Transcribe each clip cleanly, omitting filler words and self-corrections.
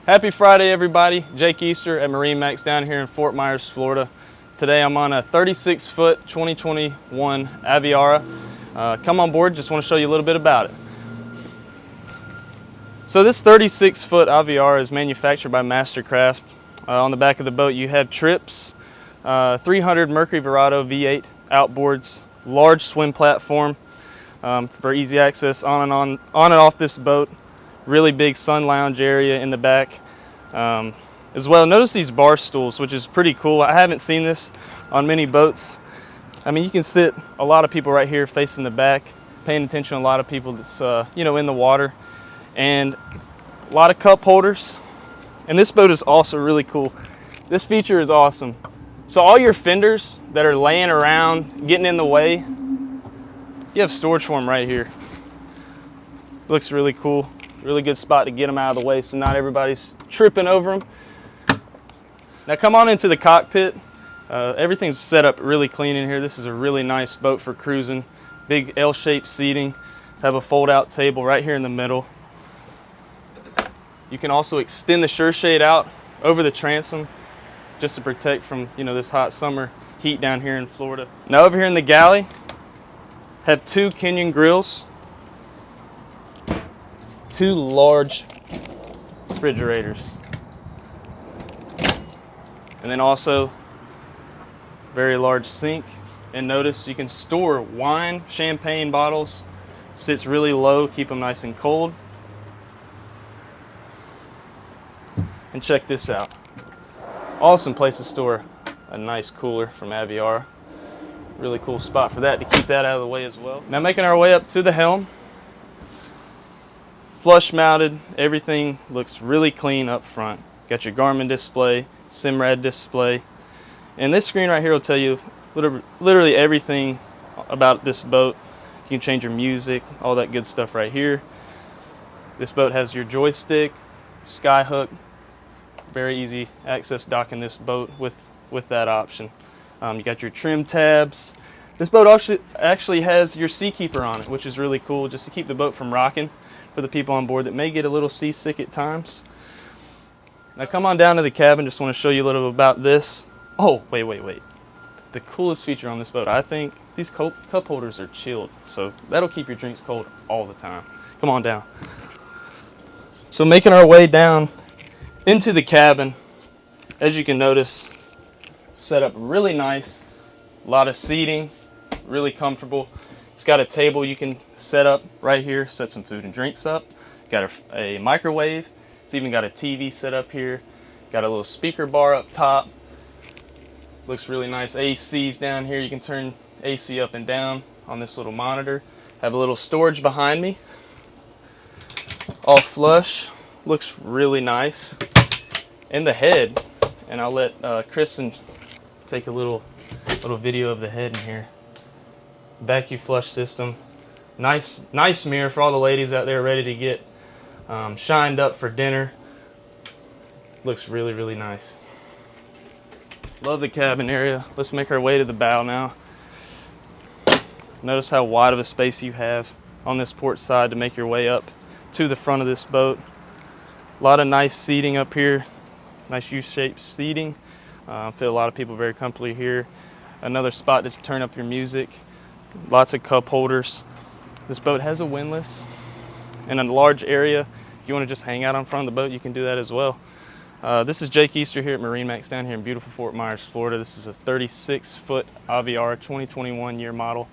Happy Friday, everybody. Jake Easter at MarineMax down here in Fort Myers, Florida. Today I'm on a 36-foot 2021 Aviara. Come on board, just want to show you a little bit about it. So this 36-foot Aviara is manufactured by Mastercraft. On the back of the boat you have trips, 300 Mercury Verado V8 outboards, large swim platform for easy access on and off this boat. Really big sun lounge area in the back as well. Notice these bar stools, which is pretty cool. I haven't seen this on many boats. I mean, you can sit a lot of people right here facing the back, paying attention to a lot of people that's in the water, and a lot of cup holders. And this boat is also really cool. This feature is awesome. So all your fenders that are laying around, getting in the way, you have storage for them right here. Looks really cool. Really good spot to get them out of the way so not everybody's tripping over them. Now come on into the cockpit. Everything's set up really clean in here. This is a really nice boat for cruising. Big L-shaped seating. Have a fold-out table right here in the middle. You can also extend the sure shade out over the transom just to protect from this hot summer heat down here in Florida. Now over here in the galley, have two Kenyon grills. Two large refrigerators, and then also very large sink. And notice you can store wine, champagne bottles. Sits really low, keep them nice and cold. And check this out, awesome place to store a nice cooler from Aviara. Really cool spot for that, to keep that out of the way as well. Now making our way up to the helm. Flush mounted, everything looks really clean up front. Got your Garmin display, Simrad display, and this screen right here will tell you literally everything about this boat. You can change your music, all that good stuff right here. This boat has your joystick, sky hook, very easy access dock in this boat with that option. You got your trim tabs. This boat actually has your seakeeper on it, which is really cool, just to keep the boat from rocking for the people on board that may get a little seasick at times. Now come on down to the cabin. Just want to show you a little bit about this. Oh, wait. The coolest feature on this boat, I think, these cup holders are chilled, so that'll keep your drinks cold all the time. Come on down. So making our way down into the cabin, as you can notice, set up really nice. A lot of seating, really comfortable. It's got a table you can set up right here, set some food and drinks up. Got a microwave. It's even got a TV set up here. Got a little speaker bar up top. Looks really nice. AC's down here. You can turn AC up and down on this little monitor. Have a little storage behind me. All flush. Looks really nice. And the head, and I'll let Kristen take a little video of the head in here. Vacuum flush system. Nice mirror for all the ladies out there ready to get shined up for dinner. Looks really nice. Love the cabin area. Let's make our way to the bow now. Notice how wide of a space you have on this port side to make your way up to the front of this boat. A lot of nice seating up here. Nice U-shaped seating. I feel a lot of people very comfortably here. Another spot to turn up your music. Lots of cup holders. This boat has a windlass and a large area. If you want to just hang out on front of the boat, you can do that as well. This is Jake Easter here at MarineMax down here in beautiful Fort Myers, Florida. This is a 36-foot Aviara 2021 year model.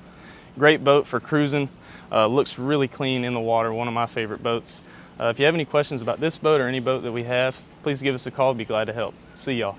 Great boat for cruising. Looks really clean in the water. One of my favorite boats. If you have any questions about this boat or any boat that we have, please give us a call. I'd be glad to help. See y'all.